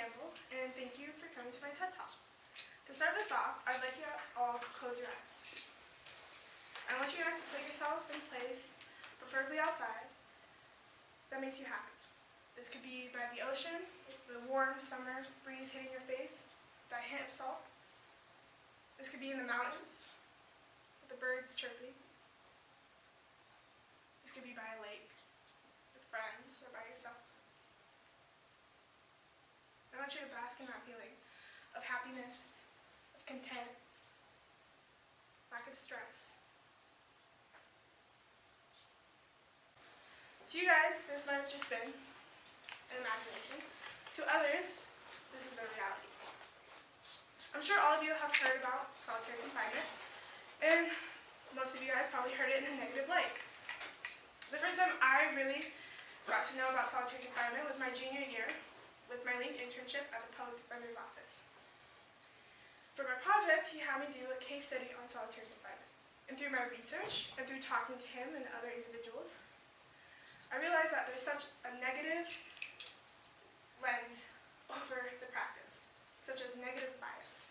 Campbell, and thank you for coming to my TED Talk. To start this off, I'd like you all to close your eyes. I want you guys to put yourself in a place, preferably outside, that makes you happy. This could be by the ocean, with the warm summer breeze hitting your face, that hint of salt. This could be in the mountains, with the birds chirping. This could be by a lake, with friends, or by yourself. I want you to bask in that feeling of happiness, of content, lack of stress. To you guys, this might have just been an imagination. To others, this is a reality. I'm sure all of you have heard about solitary confinement, and most of you guys probably heard it in a negative light. The first time I really got to know about solitary confinement was my junior year with my link internship at the public defender's office. For my project, he had me do a case study on solitary confinement. And through my research, and through talking to him and other individuals, I realized that there's such a negative lens over the practice, such as negative bias.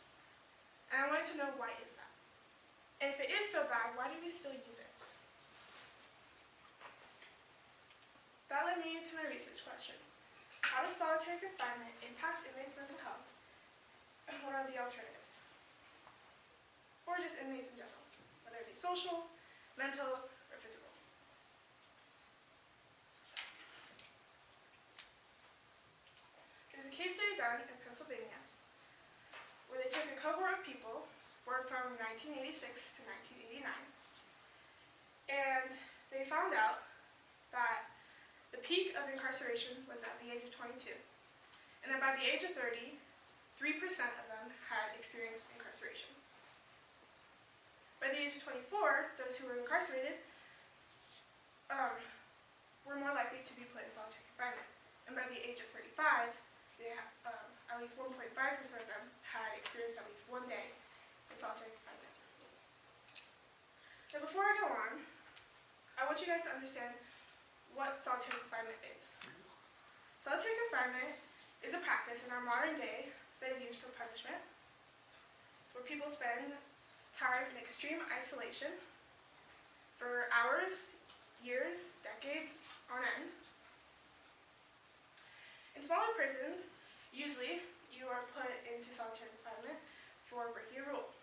And I wanted to know, why is that? And if it is so bad, why do we still use it? That led me to my research question. How does solitary confinement impact inmates' mental health, and what are the alternatives? Or just inmates in general, whether it be social, mental, or physical. There's a case study done in Pennsylvania where they took a cohort of people born from 1986 to 1989, and they found out that the peak of incarceration was at the age of 22, and then by the age of 30, 3% of them had experienced incarceration. By the age of 24, those who were incarcerated were more likely to be put in solitary confinement, and by the age of 35, at least 1.5% of them had experienced at least one day in solitary confinement. Now, before I go on, I want you guys to understand what solitary confinement is. Solitary confinement is a practice in our modern day that is used for punishment. It's where people spend time in extreme isolation for hours, years, decades on end. In smaller prisons, usually you are put into solitary confinement for breaking a rule.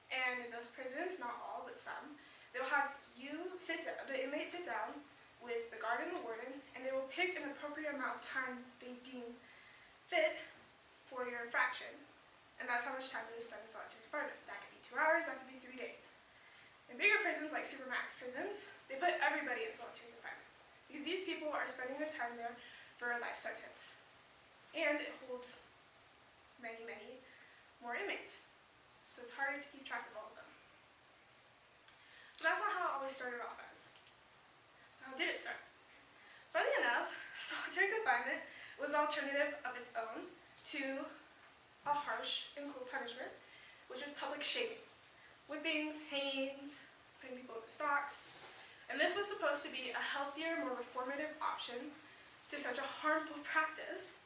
And in those prisons, not all, but some, they'll have the inmate sit down with the guard and the warden, and they will pick an appropriate amount of time they deem fit for your infraction. And that's how much time they spend in solitary confinement. That could be 2 hours, that could be 3 days. In bigger prisons, like supermax prisons, they put everybody in solitary confinement, because these people are spending their time there for a life sentence. And it holds many, many more inmates. So it's harder to keep track of all of them. But that's not how it always started off as. So how did it start? Funny enough, solitary confinement was an alternative of its own to a harsh and cruel punishment, which was public shaming. Whippings, hangings, putting people in the stocks. And this was supposed to be a healthier, more reformative option to such a harmful practice.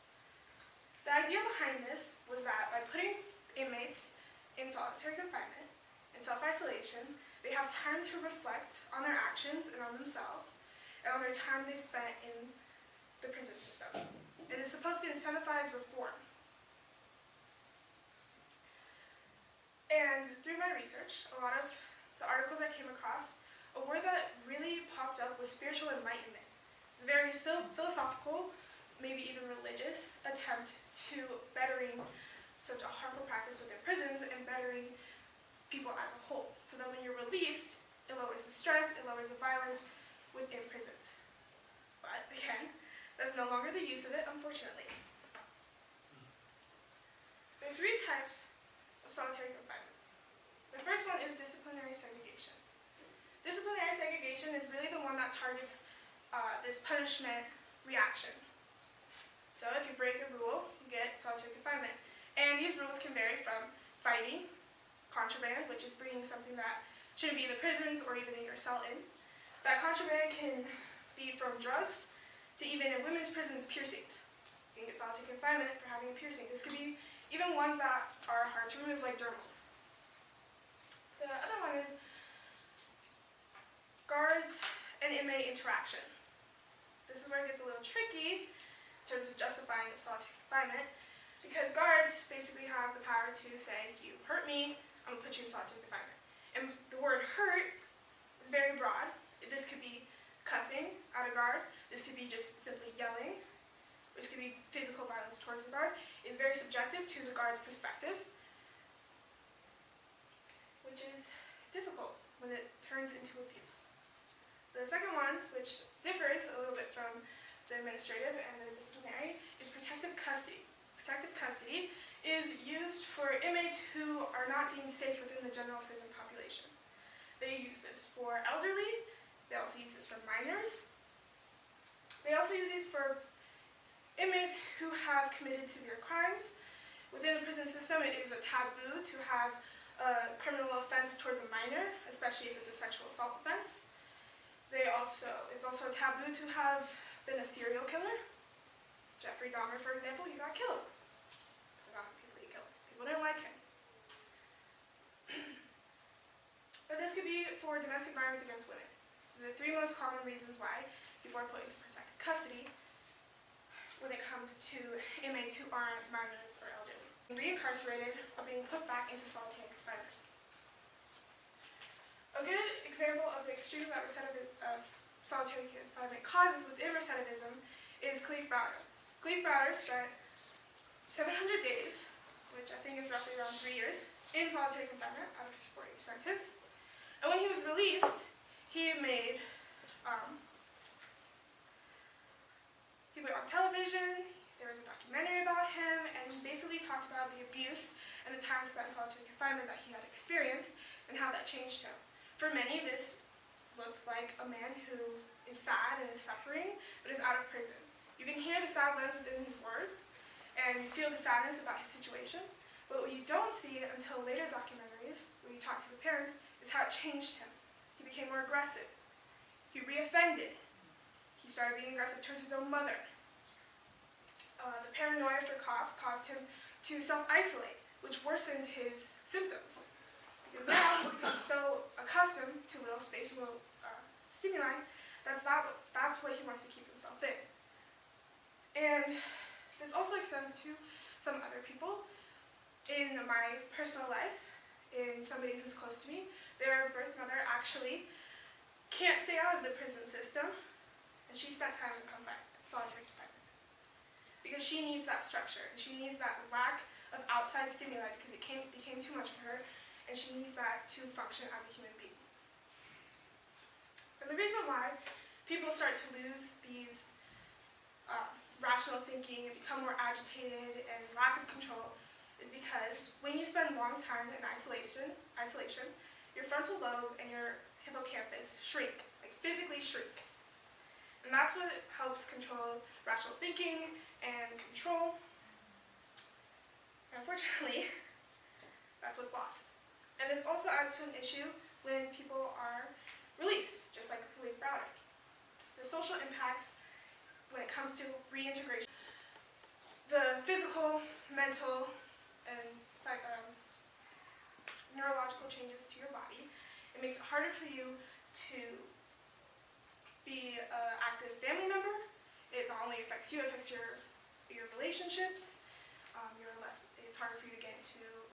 The idea behind this was that by putting inmates in solitary confinement, in self-isolation, they have time to reflect on their actions and on themselves, and on their time they spent in the prison system. It is supposed to incentivize reform. And through my research, a lot of the articles I came across, a word that really popped up was spiritual enlightenment. It's a very philosophical, maybe even religious attempt to bettering such a harmful practice within prisons and bettering people as a whole. So that when you're released, it lowers the stress, it lowers the violence within prisons. But again, that's no longer the use of it, unfortunately. There are 3 types of solitary confinement. The first one is disciplinary segregation. Disciplinary segregation is really the one that targets this punishment reaction. So if you break a rule, you get solitary confinement. And these rules can vary from fighting, contraband, which is bringing something that shouldn't be in the prisons or even in your cell in. That contraband can be from drugs to even in women's prisons, piercings. You can get solitary confinement for having a piercing. This could be even ones that are hard to remove, like dermals. The other one is guards and inmate interaction. This is where it gets a little tricky in terms of justifying solitary confinement, because guards basically have the power to say, you hurt me, I'm going to put you in solitary confinement. And the word hurt is very broad. This could be cussing at a guard. This could be just simply yelling. This could be physical violence towards the guard. It's very subjective to the guard's perspective, which is difficult when it turns into abuse. The second one, which differs a little bit from the administrative and the disciplinary, is protective custody. Protective custody is used for inmates who are not deemed safe within the general prison population. They use this for elderly. They also use this for minors. They also use these for inmates who have committed severe crimes. Within the prison system, it is a taboo to have a criminal offense towards a minor, especially if it's a sexual assault offense. It's also a taboo to have been a serial killer. Jeffrey Dahmer, for example, he got killed. That's about the people he killed. People didn't like him. But this could be for domestic violence against women. These are the three most common reasons why people are put into protective custody when it comes to inmates who aren't minors or elderly. Reincarcerated are being put back into solitary confinement. A good example of the extremes that solitary confinement causes within recidivism is Khalif Browder. Khalif Browder spent 700 days, which I think is roughly around 3 years, in solitary confinement out of his 4-year sentence. And when he was released, he went on television, there was a documentary about him, and he basically talked about the abuse and the time spent in solitary confinement that he had experienced and how that changed him. For many, this looked like a man who is sad and is suffering, but is out of prison. You can hear the sad lens within his words, and feel the sadness about his situation, but what you don't see until later documentaries, when you talk to the parents, is how it changed him. He became more aggressive. He reoffended. He started being aggressive towards his own mother. The paranoia for cops caused him to self-isolate, which worsened his symptoms. Because now he becomes so accustomed to little space and little stimuli, that's what he wants to keep himself in. And this also extends to some other people. In my personal life, in somebody who's close to me, their birth mother actually can't stay out of the prison system, and she spent time in solitary confinement. Because she needs that structure, and she needs that lack of outside stimuli because it became too much for her, and she needs that to function as a human being. And the reason why people start to lose these rational thinking and become more agitated and lack of control is because when you spend long time in isolation, your frontal lobe and your hippocampus shrink, like physically shrink. And that's what helps control rational thinking and control. And unfortunately, that's what's lost. And this also adds to an issue when people are released, just like Khalif Browder. The social impacts when it comes to reintegration, the physical, mental, and neurological changes to your body. It makes it harder for you to be an active family member. It not only affects you, it affects your relationships.